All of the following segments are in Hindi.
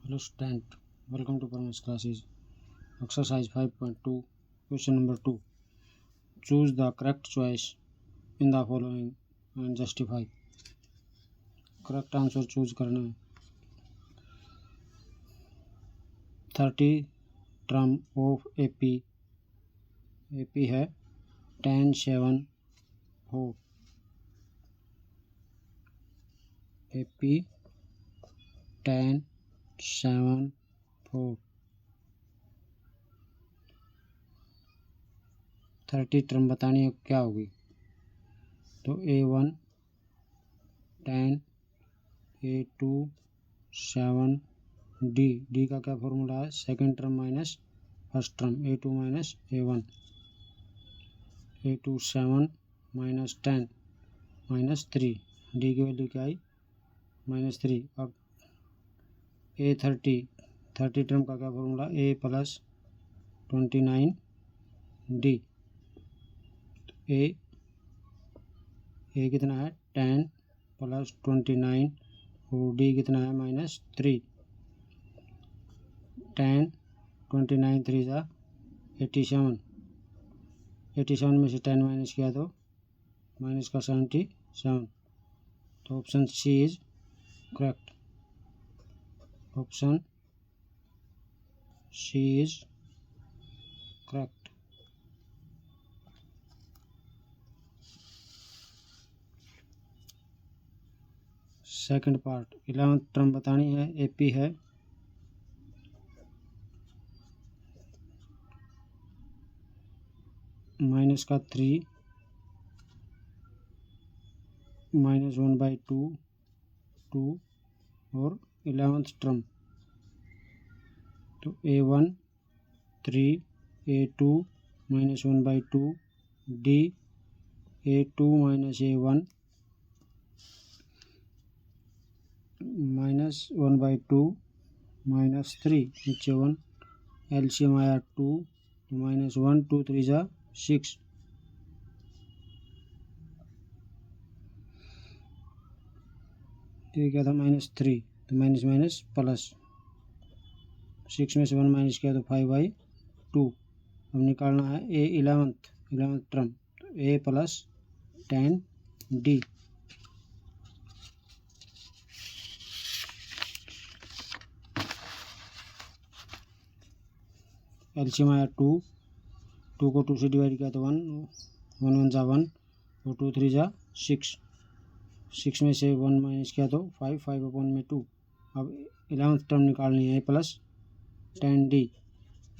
Hello student, welcome to Parama's classes. Exercise 5.2, question number 2. Choose the correct choice in the following and justify. Correct answer choose करना है. 30 term of AP है 10 7 4. AP 10 7 4. 30 टर्म बतानी है क्या होगी. तो A1 10 A2 7 डी का क्या फॉर्मूला है. Second term minus first term A2 minus A1. A2 7 minus 10 minus 3. D की वैल्यू क्या आई -3. अब A30 टर्म का क्या फॉर्मूला A प्लस 29 डी. ए कितना है 10 प्लस 29 और डी कितना है -3. 10 29 3 जा 87. 87 में से 10 माइनस किया तो माइनस का 77. तो option C is correct. Option C is correct. Second part 11th term बतानी है. एपी है माइनस का 3 -1/2 2 और 11th टर्म. तो A1 3 A2 -1/2 D A2 minus A1 -1/2 -3 नीचे 1. एलसीएम आया 2 -1 2 3 जा 6. ये क्या था -3. तो माइनस माइनस प्लस 6 में से 1 माइनस किया तो 5/2. अब निकालना है ए 11th टर्म. तो ए प्लस 10 डी. एलसीएम आया 2 को 2 से डिवाइड किया तो 1 1 जा 1 और 2 3 जा 6. 6 में से 1 माइनस किया तो 5 अपॉन में 2. अब 11th टर्म निकालनी है. A plus 10 D.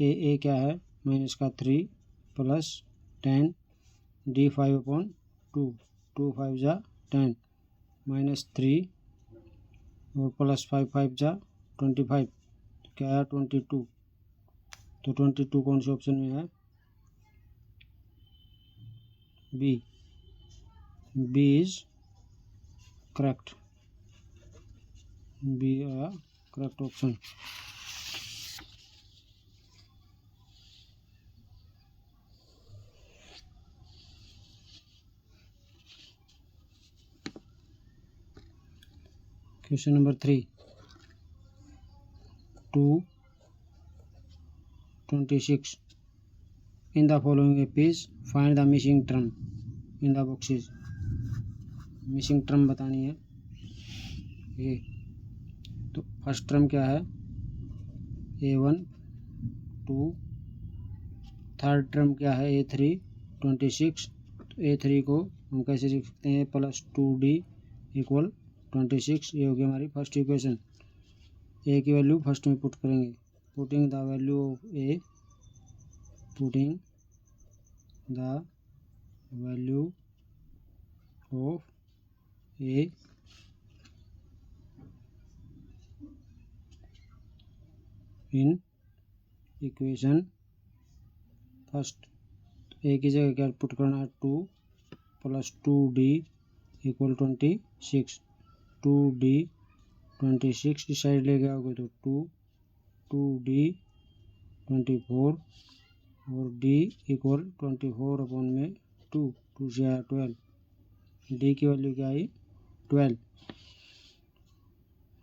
ए क्या है माइनस का 3 प्लस 10 डी 5/2 2 5 जा 10 -3 और प्लस 5 5 जा 25. क्या है 22. तो 22 कौन से ऑप्शन में है. B is correct. B correct option. Question number 3 226. In the following APs find the missing term in the boxes. Missing term बतानी है ये. तो फर्स्ट टर्म क्या है A1 2. थर्ड टर्म क्या है A3 26. तो A3 को हम कैसे लिख सकते हैं प्लस 2D इक्वल 26. ये होगी हमारी फर्स्ट इक्वेशन. ए की वैल्यू फर्स्ट में पुट करेंगे. Putting the value of A in equation first. A की जगह क्या पुट करना है 2 प्लस 2D इक्वल 26. 2D 26 इस साइड ले गया होगा तो 2D 24 और D इक्वल 24 अपॉन में 2 से आया 12. डी की वैल्यू क्या आई 12.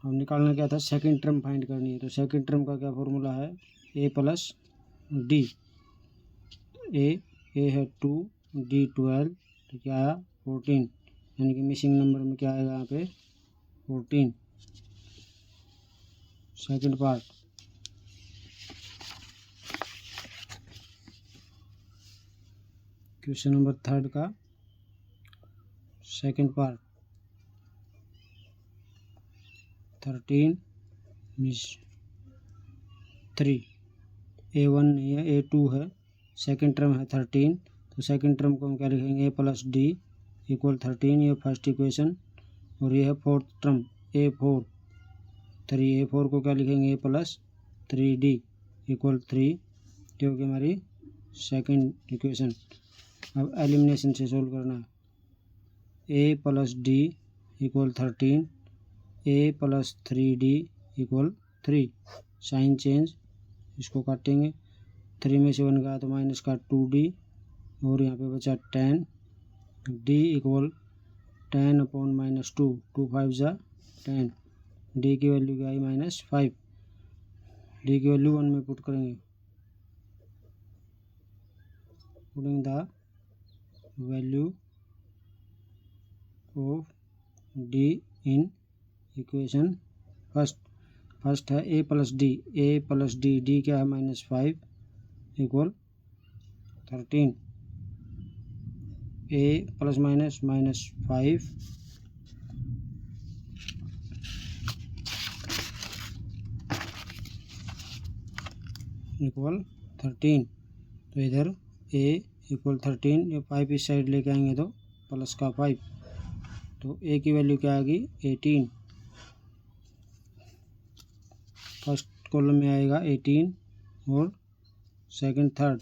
अब निकालना क्या था, सेकंड टर्म फाइंड करनी है। तो सेकंड टर्म का क्या फॉर्मूला है, ए प्लस डी। ए है 2, डी 12, तो क्या आया 14, यानी कि मिसिंग नंबर में क्या आएगा यहाँ पे 14। सेकंड पार्ट, क्वेश्चन नंबर 3 का सेकंड पार्ट, 13 मिस 3, A1 नहीं है A2 है, सेकंड टर्म है 13। तो सेकंड टर्म को हम क्या लिखेंगे, ए प्लस डी इक्वल 13, ये फर्स्ट इक्वेशन। और ये है फोर्थ टर्म A4 3, A4 को क्या लिखेंगे, ए प्लस 3D इक्वल 3, क्योंकि हमारी सेकंड इक्वेशन। अब एलिमिनेशन से सोल्व करना है, A plus D equal 13, A plus 3D equal 3, sign change, इसको काटेंगे, 3 में से 1 गया तो माइनस का 2D, और यहाँ पे बचा 10, D इक्वल 10 अपॉन माइनस 2, 2 5 जा 10, D की वैल्यू क्या आई -5, D की वैल्यू 1 में पुट करेंगे, putting the value of D in equation first है ए प्लस डी, डी क्या है -5 equal 13, A plus minus -5 equal 13। तो इधर ए इक्वल 13, ये 5 इस साइड लेके आएंगे तो प्लस का 5, तो ए की वैल्यू क्या आएगी 18, फर्स्ट कॉलम में आएगा 18, और सेकंड थर्ड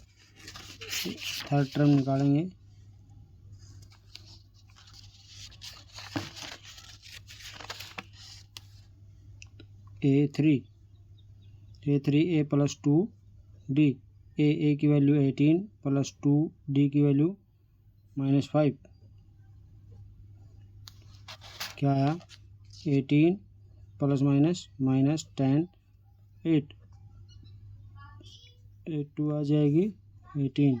टर्म निकालेंगे, A3 ए प्लस 2D, ए की वैल्यू 18 प्लस 2D की वैल्यू -5, क्या आया 18 प्लस माइनस -10, 8 2 आ जाएगी 18।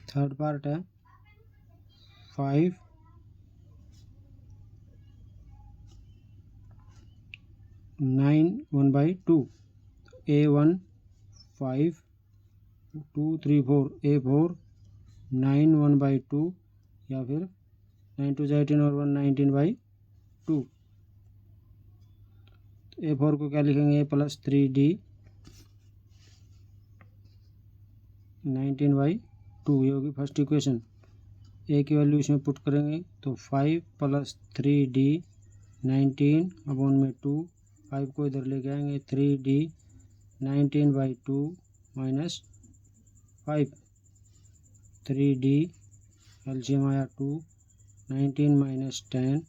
थर्ड पार्ट है 5 9 1/2, A1 5 2 3 4, A4 9 1/2, या फिर 9 2 18 और 1 19/2। A4 को क्या लिखेंगे, ए प्लस 3D 19/2, ये होगी फर्स्ट इक्वेशन। ए की वैल्यू इसमें पुट करेंगे तो 5 प्लस 3D 19 अपॉन में 2, 5 को इधर लेके आएंगे, 3D 19/2 माइनस 5, 3D एलसीएम आया 2, 19 माइनस 10,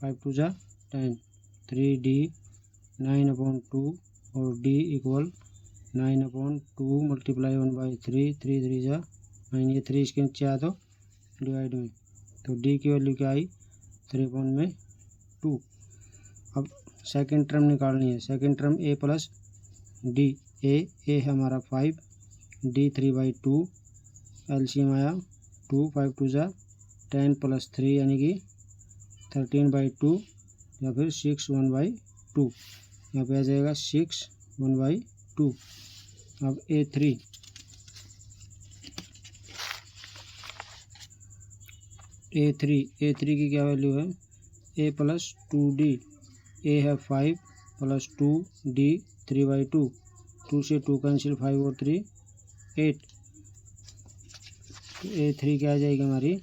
5 2 जा 10, 3D 9/2, और D इक्वल 9/2 मल्टीप्लाई 1/3, 3 3 जा 9, ये 3 इसके नीचे आया तो डिवाइड में, तो D की वैल्यू क्या आई 3/2। अब सेकंड टर्म निकालनी है, सेकंड टर्म ए प्लस डी, ए है हमारा 5, D 3/2, एलसीएम आया 2, 5 2 जा 10 प्लस 3 यानी कि 13/2, या फिर 6 1/2, यहाँ पे आ जाएगा 6 1/2। अब A3 की क्या वैल्यू है, ए प्लस 2D, ए है 5 प्लस 2D 3/2, 2 से 2 कैंसिल, 5 और 3 8, तो A3 क्या आ जाएगी हमारी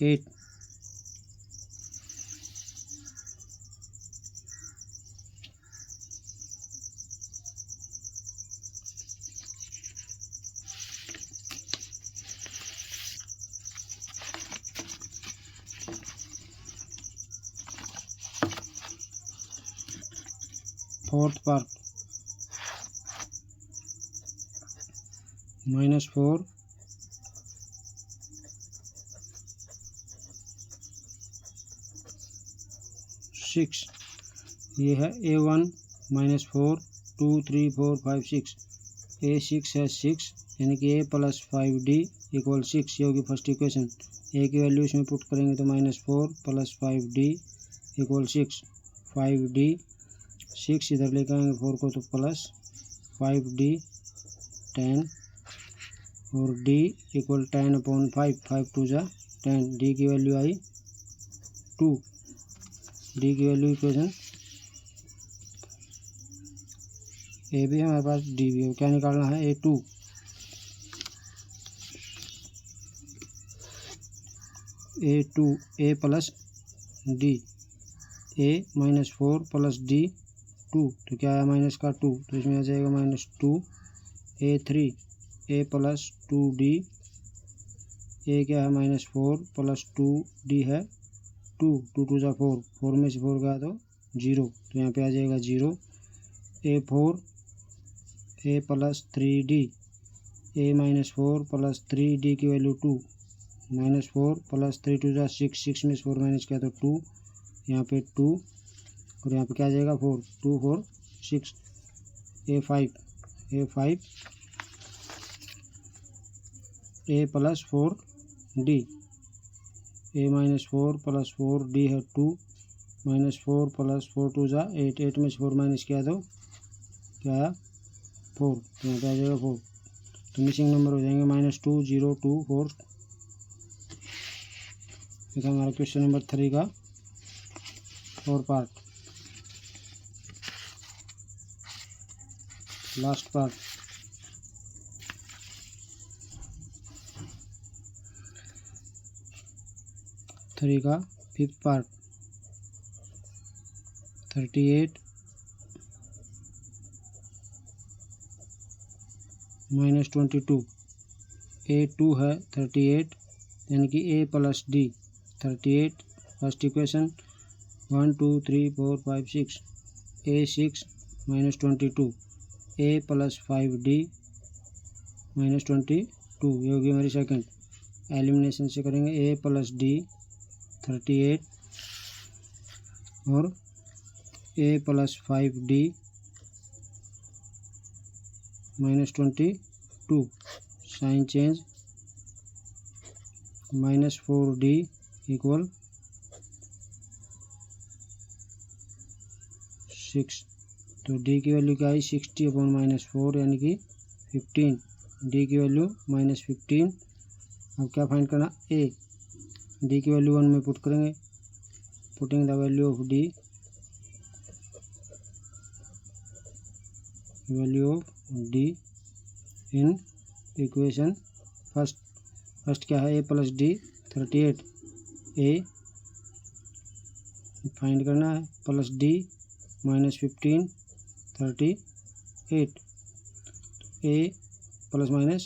8। फोर्थ पार्ट -4 6, ये है A1 -4 2 3 4 5 6, A6 है 6 यानी कि A + 5D = 6, ये होगी फर्स्ट इक्वेशन। ए की वैल्यू इसमें पुट करेंगे तो -4 + 5D = 6, 5D 6 इधर लेकर आएंगे 4 को तो प्लस 5D 10 और D = 10/5, 5 2 जा 10, D की वैल्यू आई 2, D की वैल्यू इक्वेशन ए भी है हमारे पास, डी भी है। क्या निकालना है? A2 A + D, A -4 + D 2, तो क्या है माइनस का 2, तो इसमें आ जाएगा -2। A3 A + 2D, A क्या है -4 + 2D है 2, 2 2 जा 4, 4 में से 4 गया तो 0, तो यहाँ पे आ जाएगा 0। A4 A + 3D, A -4 + 3D की वैल्यू 2, -4 + 3 2 जा 6, 6 में से 4 माइनस किया तो 2, यहाँ पे 2 और यहाँ पे क्या आ जाएगा 4, 2 4 6। A5 A + 4D, A -4 + 4D है 2, -4 + 4 2 जा 8, 8 में से 4 माइनस किया तो क्या आया 4, तो यहाँ पे आ जाएगा 4, तो मिसिंग नंबर हो जाएंगे -2 0 2 4। ये हमारा क्वेश्चन नंबर 3 का 4 पार्ट। लास्ट पार्ट थ्री का 5th पार्ट 38 - 22, A2 है 38 यानी कि A + D 38, first equation 1 2 3 4 5 6, A6 -22, A + 5D -22, ये होगी हमारी सेकंड। एलिमिनेशन से करेंगे A + D 38 और A + 5D -22, sign change -4D = 6, तो D की वैल्यू क्या आई 60/-4 यानी कि 15, D की वैल्यू -15। अब क्या फाइंड करना? A, D की वैल्यू 1 में पुट करेंगे, putting the value of D, in equation first क्या है? A + D 38, A फाइंड करना है + D -15 38, A plus minus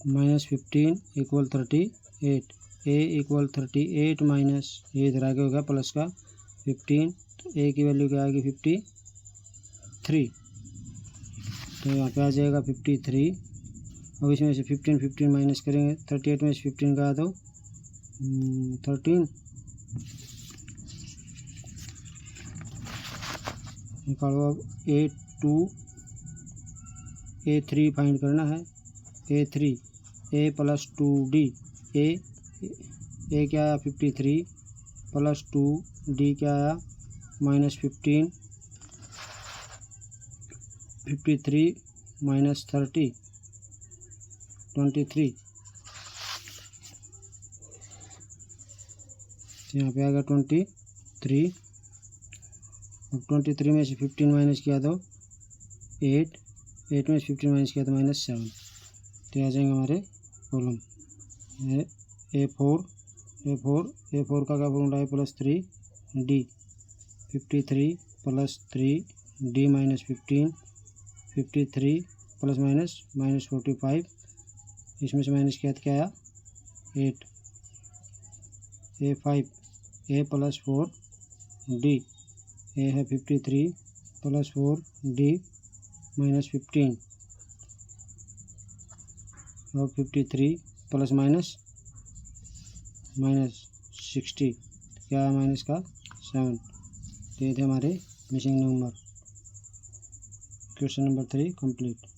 -15 = 38, A = 38 minus ये इधर आगे होगा प्लस का 15, तो A की वैल्यू क्या आएगी 53, तो यहाँ पे आ जाएगा 53। अब इसमें से 15 माइनस करेंगे, 38 में से 15 का तो 13 निकालो। अब A3 फाइंड करना है, A3 A + 2D, A क्या आया 53 + 2D क्या आया -15, 53 - 30 23, यहाँ पे आ गया 23। अब 23 में से 15 माइनस किया तो 8 में से 15 माइनस किया तो -7, तो आ जाएंगे हमारे कॉलम। A4 का क्या फॉर्मूला है? +3D, 53 + 3D -15, 53 ± -45, इसमें से माइनस किया तो क्या आया 8, A5 A plus 4 D A है 53 प्लस 4 D माइनस 15 और 53 प्लस माइनस 60 क्या है माइनस का 7। तो ये थे हमारे missing number. Question number 3 complete.